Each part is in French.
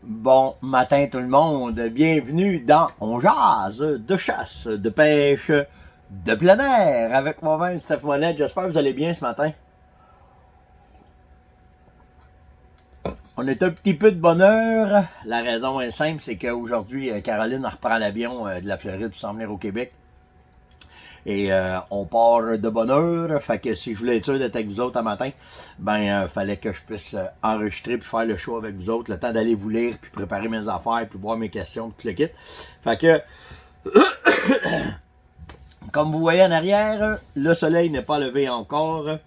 Bon matin tout le monde, bienvenue dans On jase de chasse, de pêche, de plein air avec moi-même Steph Monette. J'espère que vous allez bien ce matin. On est un petit peu de bonheur. La raison est simple, c'est qu'aujourd'hui, Caroline reprend l'avion de la Floride pour s'en venir au Québec. Et on part de bonne heure. Fait que si je voulais être sûr d'être avec vous autres un matin, fallait que je puisse enregistrer puis faire le show avec vous autres, le temps d'aller vous lire, puis préparer mes affaires, puis voir mes questions, puis tout le kit. Fait que, comme vous voyez en arrière, le soleil n'est pas levé encore.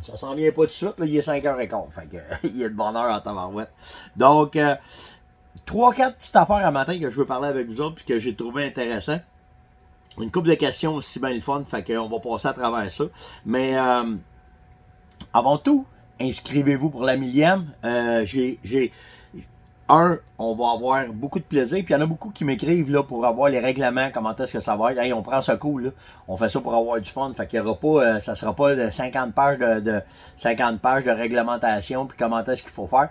Ça s'en vient pas tout de suite, là, il est 5h15. Fait que, il est de bonne heure en tabarouette. Donc, 3-4 petites affaires à matin que je veux parler avec vous autres, puis que j'ai trouvé intéressant. Une couple de questions aussi bien le fun, fait qu'on va passer à travers ça. Mais avant tout, inscrivez-vous pour la millième. On va avoir beaucoup de plaisir. Puis il y en a beaucoup qui m'écrivent là pour avoir les règlements, comment est-ce que ça va être. Hey, on prend ce coup là, on fait ça pour avoir du fun. Fait qu'il y aura pas, ça sera pas de 50 pages de 50 pages de réglementation puis comment est-ce qu'il faut faire.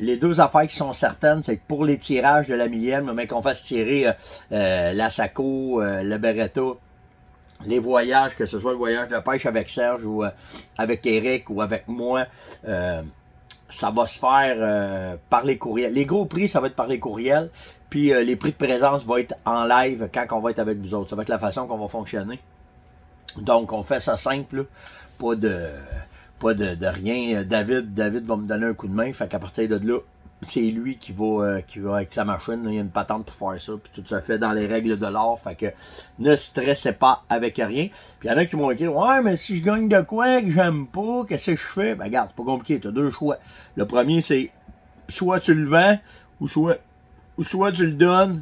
Les deux affaires qui sont certaines, c'est que pour les tirages de la millième, mais qu'on fasse tirer la Saco, le Beretta, les voyages, que ce soit le voyage de pêche avec Serge ou avec Eric ou avec moi, ça va se faire par les courriels. Les gros prix, ça va être par les courriels. Puis les prix de présence vont être en live quand on va être avec vous autres. Ça va être la façon qu'on va fonctionner. Donc, on fait ça simple. Là. Pas de rien. David va me donner un coup de main. Fait qu'à partir de là, c'est lui qui va avec sa machine. Il y a une patente pour faire ça. Puis tout ça fait dans les règles de l'art. Fait que ne stressez pas avec rien. Puis il y en a qui m'ont écrit, ouais, mais si je gagne de quoi que j'aime pas, qu'est-ce que je fais? Ben regarde, c'est pas compliqué. Tu as deux choix. Le premier, c'est soit tu le vends, ou soit tu le donnes,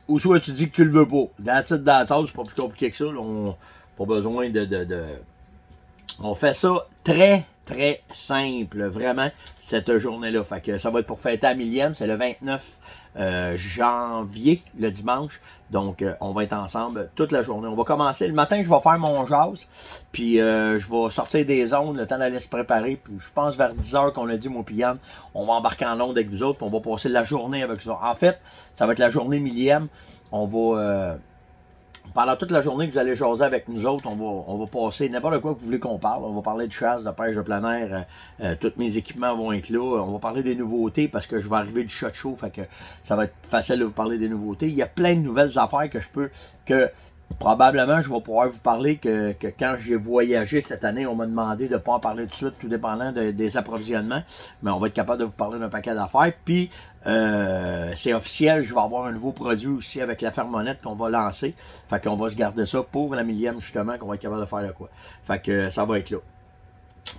ou soit tu dis que tu le veux pas. That's it, that's all. C'est pas plus compliqué que ça. Là. On pas besoin de. On fait ça très simple, vraiment, cette journée-là. Fait que ça va être pour fêter à millième, c'est le 29 janvier, le dimanche. Donc, on va être ensemble toute la journée. On va commencer. Le matin, je vais faire mon jazz, puis je vais sortir des ondes, le temps d'aller se préparer. Puis je pense vers 10h qu'on a dit, mon Yann, on va embarquer en ondes avec vous autres, puis on va passer la journée avec vous autres. En fait, ça va être la journée millième. On va... pendant toute la journée que vous allez jaser avec nous autres, on va passer n'importe quoi que vous voulez qu'on parle. On va parler de chasse, de pêche de plein air. Tous mes équipements vont être là. On va parler des nouveautés parce que je vais arriver du shot show. Fait que ça va être facile de vous parler des nouveautés. Il y a plein de nouvelles affaires que probablement je vais pouvoir vous parler que quand j'ai voyagé cette année, on m'a demandé de ne pas en parler tout de suite, tout dépendant des approvisionnements. Mais on va être capable de vous parler d'un paquet d'affaires. Puis c'est officiel, je vais avoir un nouveau produit aussi avec la Fermonette qu'on va lancer. Fait qu'on va se garder ça pour la millième justement, qu'on va être capable de faire de quoi. Fait que ça va être là.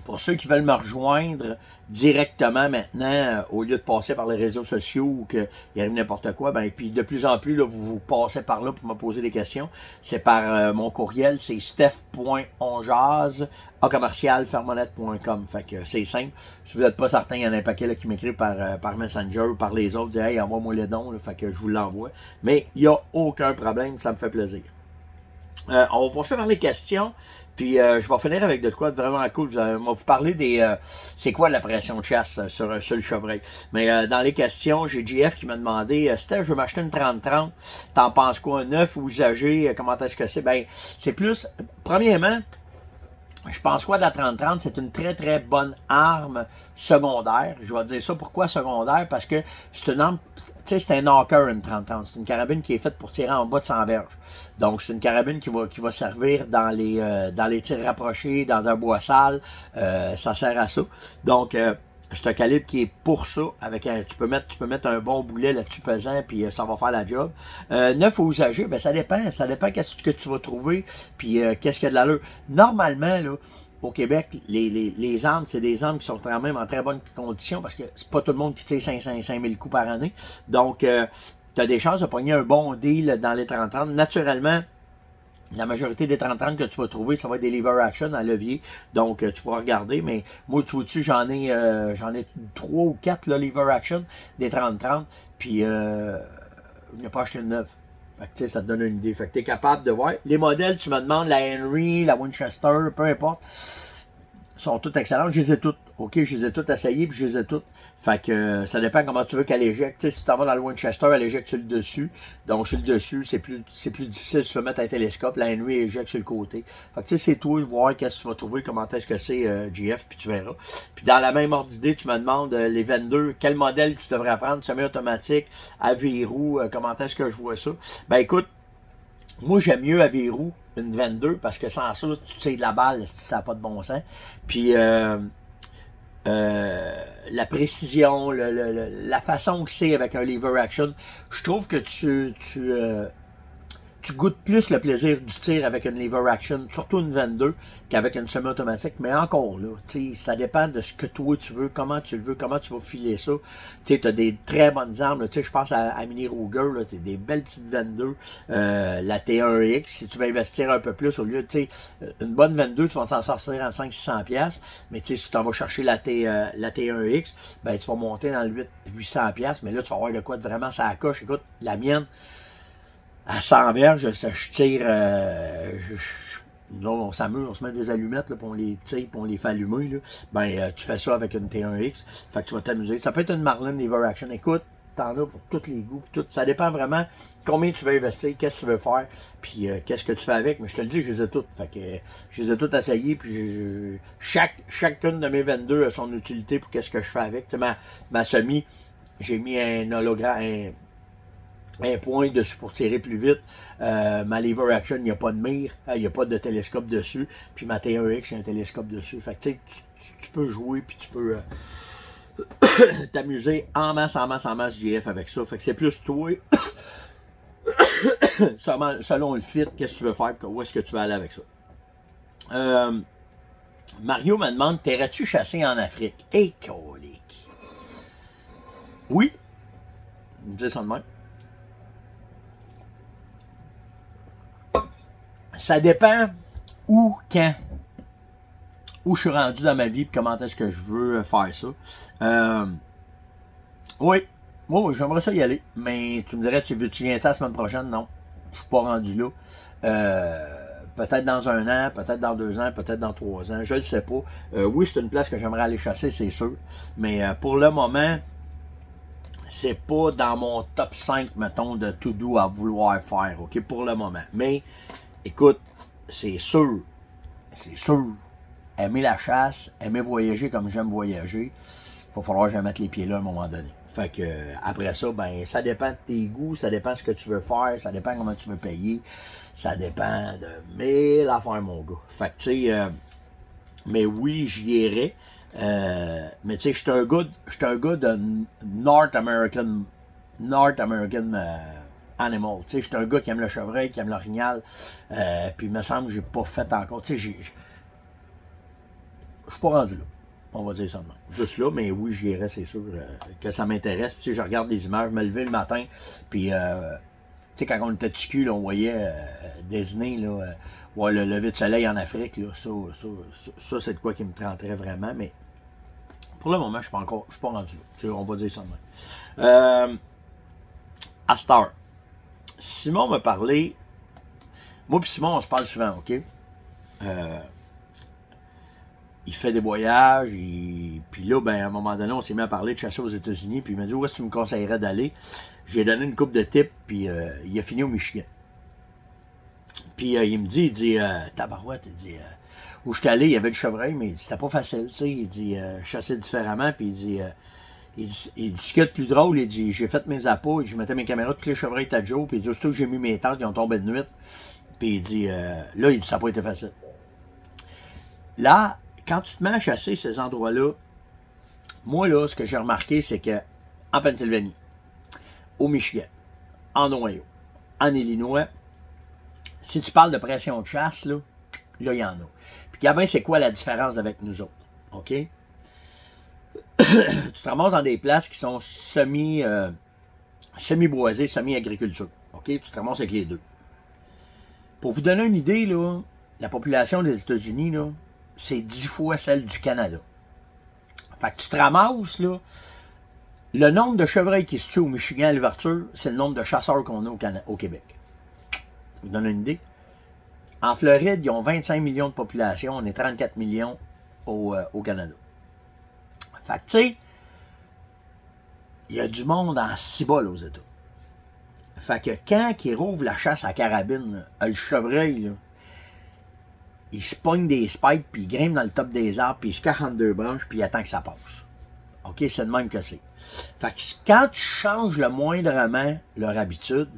Pour ceux qui veulent me rejoindre directement maintenant, au lieu de passer par les réseaux sociaux ou qu'il arrive n'importe quoi, ben puis de plus en plus, là, vous passez par là pour me poser des questions. C'est par mon courriel, c'est steph.onjase@fermonette.com. Fait que c'est simple. Si vous n'êtes pas certain, il y en a un paquet là, qui m'écrit par Messenger ou par les autres, dit hey, envoie-moi le don, là, fait que je vous l'envoie. Mais il n'y a aucun problème, ça me fait plaisir. On va faire les questions. Puis je vais finir avec de quoi de vraiment cool. Je vais vous parler des c'est quoi la pression de chasse sur le chevreuil. Mais dans les questions, j'ai JF qui m'a demandé Steph, je veux m'acheter une 30-30. T'en penses quoi, un neuf ou usagé? Comment est-ce que c'est? Ben, c'est plus. Premièrement, je pense quoi de la 30-30? C'est une très bonne arme secondaire. Je vais dire ça pourquoi secondaire? Parce que c'est une arme. Tu sais, c'est un knocker, une 30-30. C'est une carabine qui est faite pour tirer en bas de 100 verges. Donc, c'est une carabine qui va servir dans les tirs rapprochés, dans un bois sale. Ça sert à ça. Donc, c'est un calibre qui est pour ça. Avec tu peux mettre un bon boulet là-dessus pesant, puis ça va faire la job. Neuf aux usagers, ben ça dépend. Ça dépend qu'est-ce que tu vas trouver, puis qu'est-ce qu'il y a de l'allure. Normalement, là, au Québec, les armes, c'est des armes qui sont quand même en très bonne condition parce que c'est pas tout le monde qui tire 5000 coups par année. Donc, tu as des chances de pogner un bon deal dans les 30-30. Naturellement, la majorité des 30-30 que tu vas trouver, ça va être des lever action à levier. Donc, tu pourras regarder. Mais moi, tu vois-tu, j'en ai 3 ou 4 là, lever action des 30-30. Puis, je n'ai pas acheté une neuve. Fait que, tu sais, ça te donne une idée. Fait que tu es capable de voir. Les modèles, tu me demandes la Henry, la Winchester, peu importe. sont toutes excellentes. Je les ai toutes. OK, je les ai toutes essayées, puis je les ai toutes. Fait que ça dépend comment tu veux qu'elle éjecte. Tu sais, si tu vas dans le Winchester, elle éjecte sur le dessus. Donc, sur le dessus, c'est plus difficile. Tu peux mettre un télescope. La Henry éjecte sur le côté. Fait que tu sais, c'est toi de voir qu'est-ce que tu vas trouver, comment est-ce que c'est, GF, puis tu verras. Puis dans la même ordre d'idée, tu me demandes les 22, quel modèle tu devrais prendre, semi-automatique, à verrou, comment est-ce que je vois ça. Ben écoute, moi, j'aime mieux à verrou une 22 parce que sans ça, tu tires de la balle si ça n'a pas de bon sens. Puis, la précision, la façon que c'est avec un lever action, je trouve que tu goûtes plus le plaisir du tir avec une lever action, surtout une 22, qu'avec une semi-automatique. Mais encore là, ça dépend de ce que toi tu veux, comment tu le veux, comment tu vas filer ça. Tu as des très bonnes armes. Je pense à Mini Ruger, tu as des belles petites 22. La T1X, si tu veux investir un peu plus, au lieu de une bonne 22, tu vas s'en sortir en 500-600$. Mais si tu t'en vas chercher la T1X, ben, tu vas monter dans le 800$. Mais là, tu vas avoir de quoi de vraiment ça à coche. Écoute, la mienne, à 100 verges, je tire, là, on s'amuse, on se met des allumettes, là, puis on les tire, puis on les fait allumer, là. Ben, tu fais ça avec une T1X, fait que tu vas t'amuser. Ça peut être une Marlin Lever Action. Écoute, t'en as pour tous les goûts, tout. Ça dépend vraiment combien tu veux investir, qu'est-ce que tu veux faire, puis qu'est-ce que tu fais avec. Mais je te le dis, je les ai toutes. Fait que je les ai toutes essayées, puis chacune de mes 22 a son utilité pour qu'est-ce que je fais avec. Tu sais, ma semi, j'ai mis un hologramme, un point dessus pour tirer plus vite. Ma lever action, il n'y a pas de mire, il n'y a pas de télescope dessus. Puis ma T1X, il y a un télescope dessus. Fait que tu sais, tu peux jouer, puis tu peux t'amuser en masse GF avec ça. Fait que c'est plus toi, selon le fit, qu'est-ce que tu veux faire, où est-ce que tu vas aller avec ça. Mario me demande, t'irais-tu chasser en Afrique? Et colique. Oui. Je me dis ça de même. Ça dépend où, quand, où je suis rendu dans ma vie et comment est-ce que je veux faire ça. Oui, j'aimerais ça y aller. Mais tu me dirais, tu viens ça la semaine prochaine? Non, je suis pas rendu là. Peut-être dans 1 an, peut-être dans 2 ans, peut-être dans 3 ans, je le sais pas. Oui, c'est une place que j'aimerais aller chasser, c'est sûr. Mais pour le moment, c'est pas dans mon top 5, mettons, de to-do à vouloir faire, OK, pour le moment. Mais écoute, c'est sûr, aimer la chasse, aimer voyager comme j'aime voyager, il va falloir que je mette les pieds là à un moment donné. Fait que après ça, ben ça dépend de tes goûts, ça dépend de ce que tu veux faire, ça dépend comment tu veux payer, ça dépend de 1000 affaires, mon gars. Fait que tu sais, mais oui, j'y irais. Mais tu sais, je suis un gars de North American animal. Tu sais, je suis un gars qui aime le chevreuil, qui aime l'orignal. Puis il me semble que j'ai pas fait encore. Tu sais, je suis pas rendu là. On va dire ça de même. Juste là, mais oui, j'y irais, c'est sûr que ça m'intéresse. Puis tu sais, je regarde des images, je me levais le matin, puis tu sais, quand on était TQ, là, on voyait Disney, là, ouais, le lever de soleil en Afrique, là, ça c'est de quoi qui me tenterait vraiment, mais pour le moment, je suis pas rendu là. Tu sais, on va dire ça de même. À Star. Simon m'a parlé. Moi puis Simon, on se parle souvent, OK? Il fait des voyages, puis là, ben, à un moment donné, on s'est mis à parler de chasser aux États-Unis, puis il m'a dit, où est-ce que tu me conseillerais d'aller? J'ai donné une couple de tips, puis il a fini au Michigan. Puis il me dit, tabarouette, il dit, où je suis allé, il y avait du chevreuil, mais il dit, c'était pas facile, tu sais, il dit, chasser différemment, puis il dit, ce qu'il y a de plus drôle, il dit, j'ai fait mes appâts, et je mettais mes caméras, tous les chevreuils étaient Joe, puis il dit, aussitôt que j'ai mis mes tentes, ils ont tombé de nuit, puis il dit, là, il dit, ça n'a pas été facile. Là, quand tu te mets à chasser ces endroits-là, moi, là, ce que j'ai remarqué, c'est que en Pennsylvanie, au Michigan, en Ohio, en Illinois, si tu parles de pression de chasse, là, il y en a. Puis, Gabin, c'est quoi la différence avec nous autres? OK? Tu te ramasses dans des places qui sont semi-boisées, semi-agriculture. OK? Tu te ramasses avec les deux. Pour vous donner une idée, là, la population des États-Unis, là, c'est 10 fois celle du Canada. Fait que tu te ramasses, là, le nombre de chevreuils qui se tuent au Michigan à l'ouverture, c'est le nombre de chasseurs qu'on a au Québec. Ça vous donne une idée? En Floride, ils ont 25 millions de population, on est 34 millions. au Canada. Fait que, tu sais, il y a du monde en cibole aux États. Fait que quand il rouvre la chasse à carabine, là, le chevreuil, là, il se pogne des spikes, puis il grimpe dans le top des arbres, puis il se cache entre deux branches, puis il attend que ça passe. OK, c'est de même que c'est. Fait que quand tu changes le moindrement leur habitude,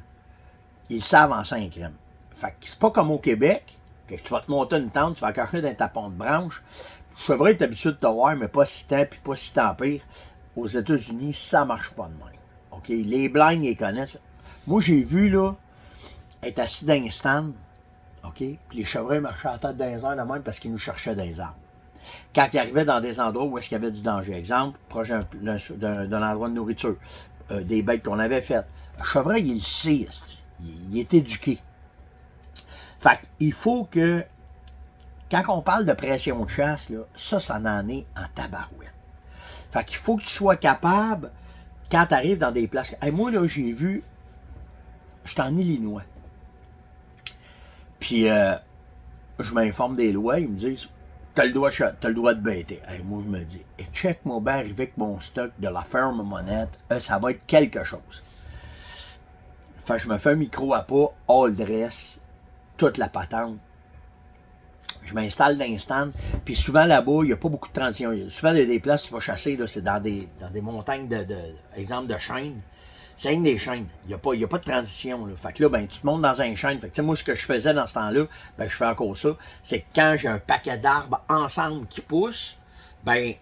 ils savent en 5 crèmes. Fait que c'est pas comme au Québec, que tu vas te monter une tente, tu vas cacher dans ta tapon de branche. Le chevreuil est habitué de te voir, mais pas si tant, puis pas si tant pire. Aux États-Unis, ça marche pas de même. OK, les blinds, ils connaissent. Moi, j'ai vu, là, être assis dans un stand, OK, puis les chevreuils marchaient à la tête dans les airs de même parce qu'ils nous cherchaient dans les arbres. Quand ils arrivaient dans des endroits où est-ce qu'il y avait du danger, exemple, proche d'un endroit de nourriture, des bêtes qu'on avait faites, le chevreuil, il le sait, il est éduqué. Fait qu'il faut que, quand on parle de pression de chasse, là, ça en est en tabarouette. Fait qu'il faut que tu sois capable, quand tu arrives dans des places... Hey, moi, là, j'ai vu, j'étais en Illinois, puis je m'informe des lois, ils me disent, t'as le droit de bêter. Hey, moi, je me dis, check-moi bien arriver avec mon stock de la ferme monette, ça va être quelque chose. Fait que je me fais un micro à pas, all dress, toute la patente. Je m'installe dans un stand, puis souvent là-bas, il n'y a pas beaucoup de transition. Souvent, il y a des places où tu vas chasser, là, c'est dans des montagnes exemple de chênes. C'est une des chaînes. Il n'y a pas de transition. Là. Fait que là, ben, tu te montes dans un chêne. Fait que, moi, ce que je faisais dans ce temps-là, ben, je fais encore ça, c'est que quand j'ai un paquet d'arbres ensemble qui poussent, ben,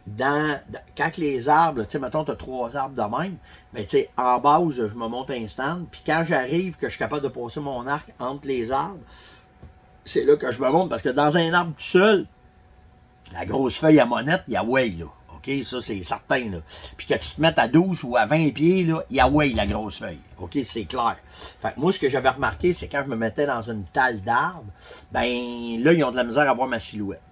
quand les arbres, tu sais, mettons, tu as 3 arbres de même, ben, tu sais, en base, je me monte un stand, puis quand j'arrive, que je suis capable de passer mon arc entre les arbres, c'est là que je me monte, parce que dans un arbre tout seul, la grosse feuille à monette, il y a way, là. OK, ça, c'est certain, là. Puis que tu te mettes à 12 ou à 20 pieds, là, il y a way, la grosse feuille. OK, c'est clair. Fait que moi, ce que j'avais remarqué, c'est quand je me mettais dans une talle d'arbre, ben, là, ils ont de la misère à voir ma silhouette.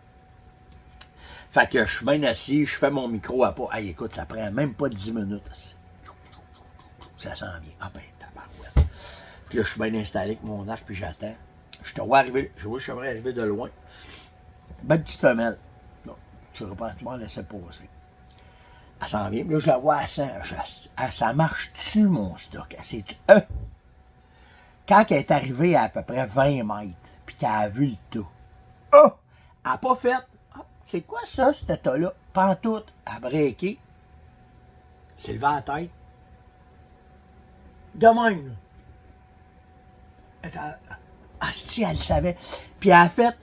Fait que je suis bien assis, je fais mon micro à pas. Hey, écoute, ça prend même pas 10 minutes. Ça sent bien. Ah ben, tabarouette. Puis là, je suis bien installé avec mon arc, puis j'attends. Je te vois arriver, je vois le chevreuil arriver de loin. Ben, petite femelle. Non, tu vas pas me laisser passer. Elle s'en vient, puis là, je la vois à 100. Ça marche-tu, mon stock? Quand elle est arrivée à peu près 20 mètres, puis qu'elle a vu le tas, elle n'a pas fait. C'est quoi ça, cet tas-là? Pantoute, à breaker. C'est levé à la tête. De même. Si elle le savait. Puis elle a fait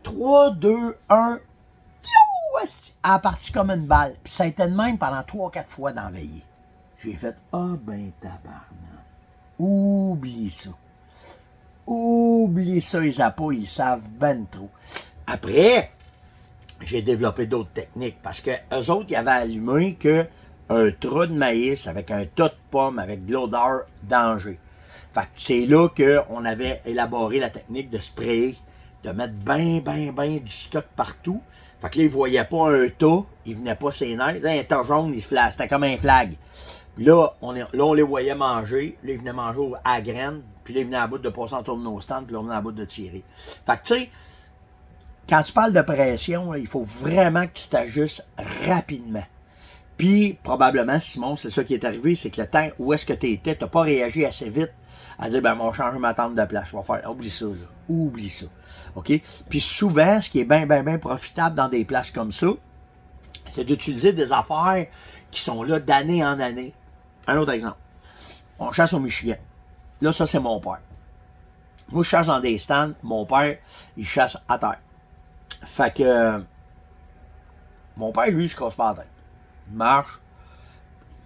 3, 2, 1. Elle a parti comme une balle. Puis ça a été de même pendant 3-4 fois dans la veillée. J'ai fait, ben tabarnak. Oublie ça. Oublie ça, les appâts, ils savent ben trop. Après, j'ai développé d'autres techniques parce que eux autres, ils avaient allumé que un trou de maïs avec un tas de pommes avec de l'odeur danger. Fait que c'est là qu'on avait élaboré la technique de sprayer, de mettre ben du stock partout. Fait que là, ils voyaient pas un tas, ils venaient pas ses nerfs. Un tas jaune, c'était comme un flag. Puis là, on les voyait manger. Là, ils venaient manger à la graine. Puis là, ils venaient à bout de passer en tour de nos stands. Puis là, on venait à bout de tirer. Fait que tu sais, quand tu parles de pression, là, il faut vraiment que tu t'ajustes rapidement. Puis, probablement, Simon, c'est ça qui est arrivé, c'est que le temps où est-ce que tu étais, tu n'as pas réagi assez vite à dire, ben, on va changer ma tente de place. Je vais faire, oublie ça, là. Oublie ça. OK? Puis souvent, ce qui est bien profitable dans des places comme ça, c'est d'utiliser des affaires qui sont là d'année en année. Un autre exemple. On chasse au Michigan. Là, ça, c'est mon père. Moi, je chasse dans des stands. Mon père, il chasse à terre. Fait que mon père, lui, il se casse pas la tête. Il marche.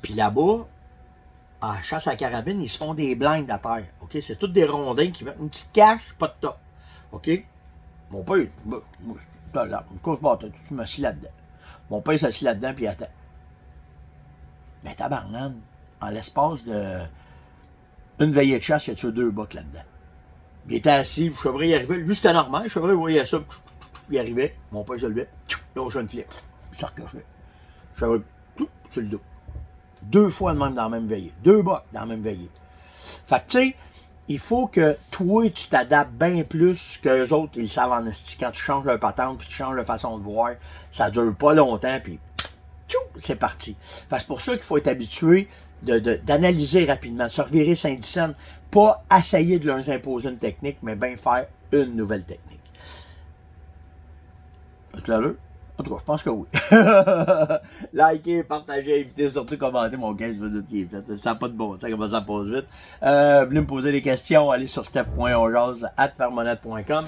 Puis là-bas, à chasse à carabine, ils se font des blindes à terre. OK? C'est toutes des rondins qui mettent une petite cache, pas de top. OK? Mon père, moi, là, une course pas, tu m'assis là-dedans. Mon père s'assit là-dedans, puis il attend. Mais tabarnak, en l'espace de une veillée de chasse, il a tué 2 bocs là-dedans. Il était assis, le chevreuil arrivait. Lui, c'était normal, le chevreuil voyait ça, il arrivait. Mon père se levait, là, je ne filais. Il se recochait. Le chevreuil, sur le dos. 2 fois de même dans la même veillée. 2 bocs dans la même veillée. Fait que, tu sais, il faut que toi, tu t'adaptes bien plus que les autres, ils savent en esti. Quand tu changes leur patente, puis tu changes leur façon de voir, ça dure pas longtemps, puis c'est parti. C'est pour ça qu'il faut être habitué d'analyser rapidement, se revirer Saint-Dicenne, pas essayer de leur imposer une technique, mais bien faire une nouvelle technique. Est-ce là? En tout cas, je pense que oui. Likez, partagez, invitez, surtout commentez mon 15 minutes qui est fait. Ça n'a pas de bon sens, comment ça passe vite. Venez me poser des questions, allez sur steph.onjase@fermonette.com.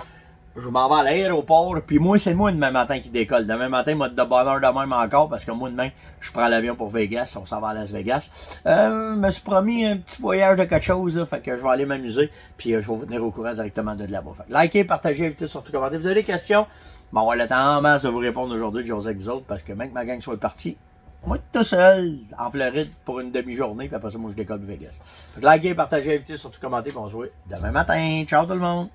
Je m'en vais à l'aéroport, puis moi, c'est moi demain matin qui décolle. Demain matin, moi, de bonheur de même encore, parce que moi, demain, je prends l'avion pour Vegas, on s'en va à Las Vegas. Je me suis promis un petit voyage de quelque chose, là, fait que je vais aller m'amuser, puis je vais vous tenir au courant directement de là-bas. Likez, partagez, invitez, surtout commentez. Vous avez des questions? Bon, on va le temps en masse de vous répondre aujourd'hui, que j'ose avec vous autres, parce que même que ma gang soit partie, moi, tout seul, en Floride, pour une demi-journée, puis après ça, moi, je décolle de Vegas. Fait que likez, partagez, invitez, surtout commentez, puis on se voit demain matin. Ciao tout le monde!